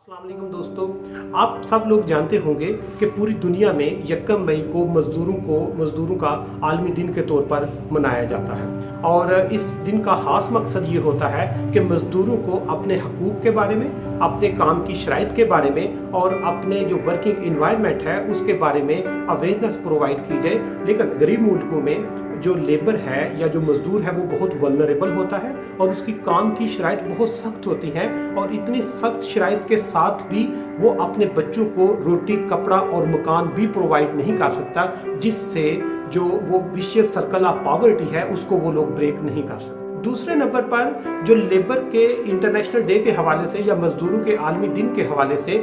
अस्सलाम वालेकुम दोस्तों, आप सब लोग जानते होंगे कि पूरी दुनिया में 1 मई को मज़दूरों का आलमी दिन के तौर पर मनाया जाता है। और इस दिन का ख़ास मकसद ये होता है कि मज़दूरों को अपने हकूक़ के बारे में, अपने काम की शराइत के बारे में और अपने जो वर्किंग इन्वायरमेंट है उसके बारे में अवेयरनेस प्रोवाइड की जाए। लेकिन गरीब मुल्कों में जो लेबर है या जो मजदूर है वो बहुत वल्नरेबल होता है और उसकी काम की शराइत बहुत सख्त होती हैं, और इतनी सख्त शराइत के साथ भी वो अपने बच्चों को रोटी, कपड़ा और मकान भी प्रोवाइड नहीं कर सकता, जिससे जो वो विशियस सर्कल ऑफ पॉवर्टी है उसको वो लोग ब्रेक नहीं कर सकते। दूसरे नंबर पर जो लेबर के इंटरनेशनल डे के हवाले से या मजदूरों के आलमी दिन के हवाले से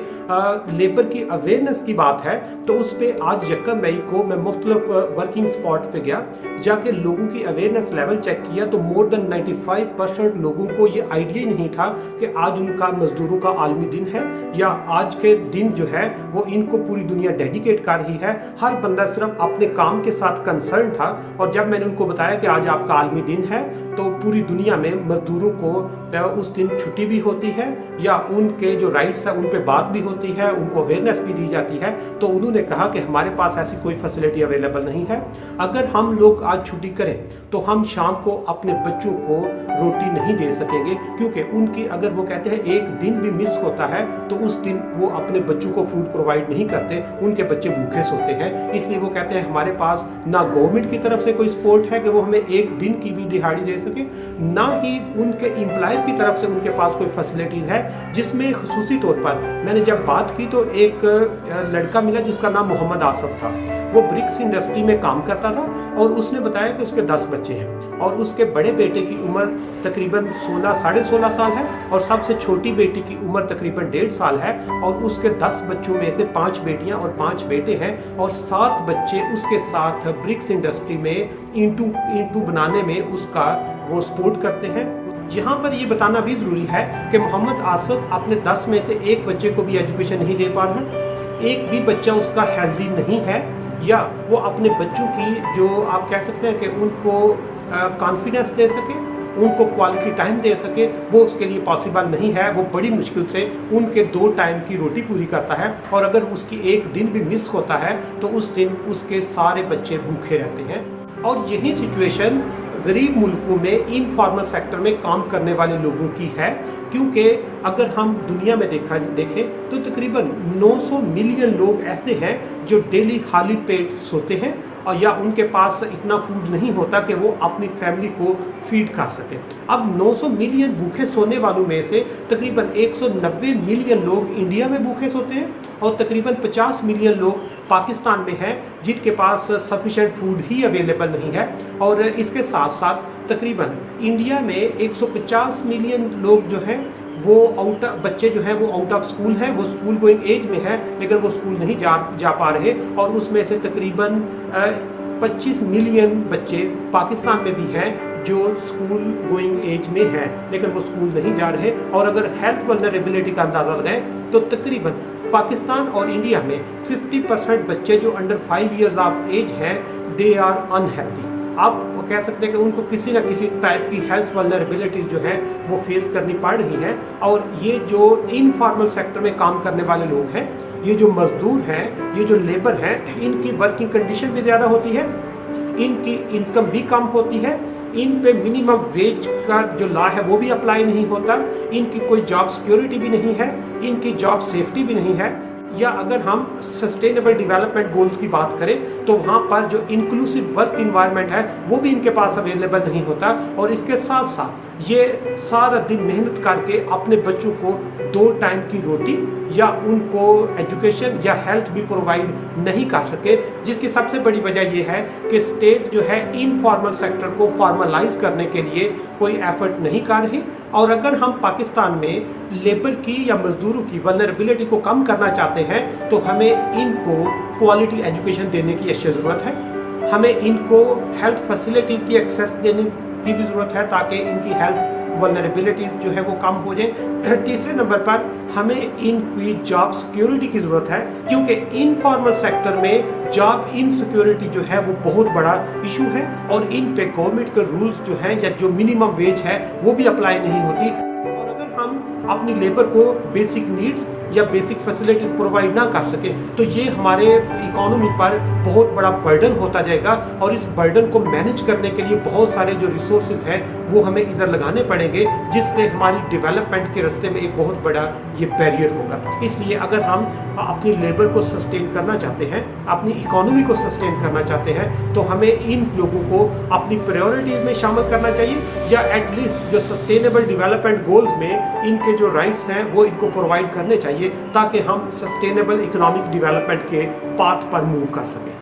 लेबर की अवेयरनेस की बात है, तो उस पर आज 1 मई को मैं मुख्तलिफ वर्किंग स्पॉट पे गया, जाके लोगों की अवेयरनेस लेवल चेक किया तो मोर देन 95% लोगों को ये आइडिया ही नहीं था कि आज उनका मजदूरों का आलमी दिन है, या आज के दिन जो है वो इनको पूरी दुनिया डेडिकेट कर रही है। हर बंदा सिर्फ अपने काम के साथ कंसर्न था, और जब मैंने उनको बताया कि आज आपका आलमी दिन है तो पूरी दुनिया में मजदूरों को उस दिन छुट्टी भी होती है या उनके जो राइट्स है उन पे बात भी होती है, उनको अवेयरनेस भी दी जाती है। तो उन्होंने कहा कि हमारे पास ऐसी कोई फैसिलिटी अवेलेबल नहीं है। अगर हम लोग आज छुट्टी करें तो हम शाम को अपने बच्चों को रोटी नहीं दे सकेंगे, क्योंकि उनकी अगर वो कहते हैं एक दिन भी मिस होता है तो उस दिन वो अपने बच्चों को फूड प्रोवाइड नहीं करते, उनके बच्चे भूखे सोते हैं। इसलिए वो कहते हैं हमारे पास ना गवर्नमेंट की तरफ से कोई सपोर्ट है कि वो हमें एक दिन की भी दिहाड़ी दे सके, ना ही उनके एम्प्लॉयर की तरफ से उनके पास कोई फैसिलिटीज है। जिसमें खुसूसी तौर पर मैंने जब बात की तो एक लड़का मिला जिसका नाम मोहम्मद आसफ था। वो ब्रिक्स इंडस्ट्री में काम करता था और उसने बताया कि उसके 10 बच्चे हैं और उसके बड़े बेटे की उम्र तकरीबन 16 साढ़े 16 साल है और सबसे छोटी बेटी की उम्र तकरीबन 1.5 साल है, और उसके 10 बच्चों में से 5 बेटियां और 5 बेटे हैं, और 7 बच्चे उसके साथ ब्रिक्स इंडस्ट्री में ईंटू बनाने में उसका वो सपोर्ट करते हैं। यहाँ पर ये बताना भी जरूरी है कि मोहम्मद आसफ अपने 10 में से एक बच्चे को भी एजुकेशन नहीं दे पा रहा, एक भी बच्चा उसका हेल्दी नहीं है, या वो अपने बच्चों की जो आप कह सकते हैं कि उनको कॉन्फिडेंस दे सके, उनको क्वालिटी टाइम दे सके, वो उसके लिए पॉसिबल नहीं है। वो बड़ी मुश्किल से उनके 2 टाइम की रोटी पूरी करता है, और अगर उसकी एक दिन भी मिस होता है तो उस दिन उसके सारे बच्चे भूखे रहते हैं। और यही सिचुएशन गरीब मुल्कों में इनफॉर्मल सेक्टर में काम करने वाले लोगों की है, क्योंकि अगर हम दुनिया में देखें तो तकरीबन 900 मिलियन लोग ऐसे हैं जो डेली खाली पेट सोते हैं, और या उनके पास इतना फूड नहीं होता कि वो अपनी फैमिली को फीड कर सके। अब 900 मिलियन भूखे सोने वालों में से तकरीबन 190 मिलियन लोग इंडिया में भूखे सोते हैं, और तकरीबन 50 मिलियन लोग पाकिस्तान में हैं जिनके पास सफिशेंट फूड ही अवेलेबल नहीं है। और इसके साथ साथ तकरीबन इंडिया में 150 मिलियन लोग जो हैं वो बच्चे जो हैं वो आउट ऑफ स्कूल हैं, वो स्कूल गोइंग एज में है लेकिन वो स्कूल नहीं जा पा रहे, और उसमें से तकरीबन 25 मिलियन बच्चे पाकिस्तान में भी हैं जो स्कूल गोइंग एज में हैं लेकिन वो स्कूल नहीं जा रहे। और अगर हेल्थ वल्नरेबिलिटी का अंदाज़ा लगाएं तो तकरीबन पाकिस्तान और इंडिया में 50% बच्चे जो अंडर 5 इयर्स ऑफ एज हैं दे आर अनहेल्दी। आप कह सकते हैं कि उनको किसी न किसी टाइप की हेल्थ वल्नरेबिलिटी जो है वो फेस करनी पड़ रही है। और ये जो इनफॉर्मल सेक्टर में काम करने वाले लोग हैं, ये जो मजदूर हैं, ये जो लेबर हैं, इनकी वर्किंग कंडीशन भी ज़्यादा होती है, इनकी इनकम भी कम होती है, इन पे मिनिमम वेज का जो लॉ है वो भी अप्लाई नहीं होता, इनकी कोई जॉब सिक्योरिटी भी नहीं है, इनकी जॉब सेफ्टी भी नहीं है। या अगर हम सस्टेनेबल डेवलपमेंट गोल्स की बात करें तो वहाँ पर जो इंक्लूसिव वर्क इन्वायरमेंट है वो भी इनके पास अवेलेबल नहीं होता, और इसके साथ साथ ये सारा दिन मेहनत करके अपने बच्चों को 2 टाइम की रोटी या उनको एजुकेशन या हेल्थ भी प्रोवाइड नहीं कर सके, जिसकी सबसे बड़ी वजह यह है कि स्टेट जो है इनफॉर्मल सेक्टर को फॉर्मलाइज करने के लिए कोई एफर्ट नहीं कर रही। और अगर हम पाकिस्तान में लेबर की या मजदूरों की वल्नरेबिलिटी को कम करना चाहते हैं तो हमें इनको क्वालिटी एजुकेशन देने की अशद ज़रूरत है, हमें इनको हेल्थ फैसिलिटीज़ की एक्सेस देने की भी ज़रूरत है ताकि इनकी हेल्थ वल्नरेबिलिटीज जो है वो कम हो जाए। तीसरे नंबर पर हमें इनकी जॉब सिक्योरिटी की ज़रूरत है, क्योंकि इनफॉर्मल सेक्टर में जॉब इनसिक्योरिटी जो है वो बहुत बड़ा इशू है, और इन पे गवर्नमेंट के रूल्स जो हैं या जो मिनिमम वेज है वो भी अप्लाई नहीं होती। और अगर हम अपनी लेबर को बेसिक नीड्स या बेसिक फैसिलिटीज प्रोवाइड ना कर सके तो ये हमारे इकोनॉमी पर बहुत बड़ा बर्डन होता जाएगा, और इस बर्डन को मैनेज करने के लिए बहुत सारे जो रिसोर्सेज हैं वो हमें इधर लगाने पड़ेंगे, जिससे हमारी डेवलपमेंट के रास्ते में एक बहुत बड़ा ये बैरियर होगा। इसलिए अगर हम अपनी लेबर को सस्टेन करना चाहते हैं, अपनी इकोनॉमी को सस्टेन करना चाहते हैं, तो हमें इन लोगों को अपनी प्रायोरिटीज में शामिल करना चाहिए, या एटलीस्ट जो सस्टेनेबल डेवलपमेंट गोल्स में इनके जो राइट्स हैं वो इनको प्रोवाइड करने चाहिए, ताकि हम सस्टेनेबल इकोनॉमिक डेवलपमेंट के पाथ पर मूव कर सकें।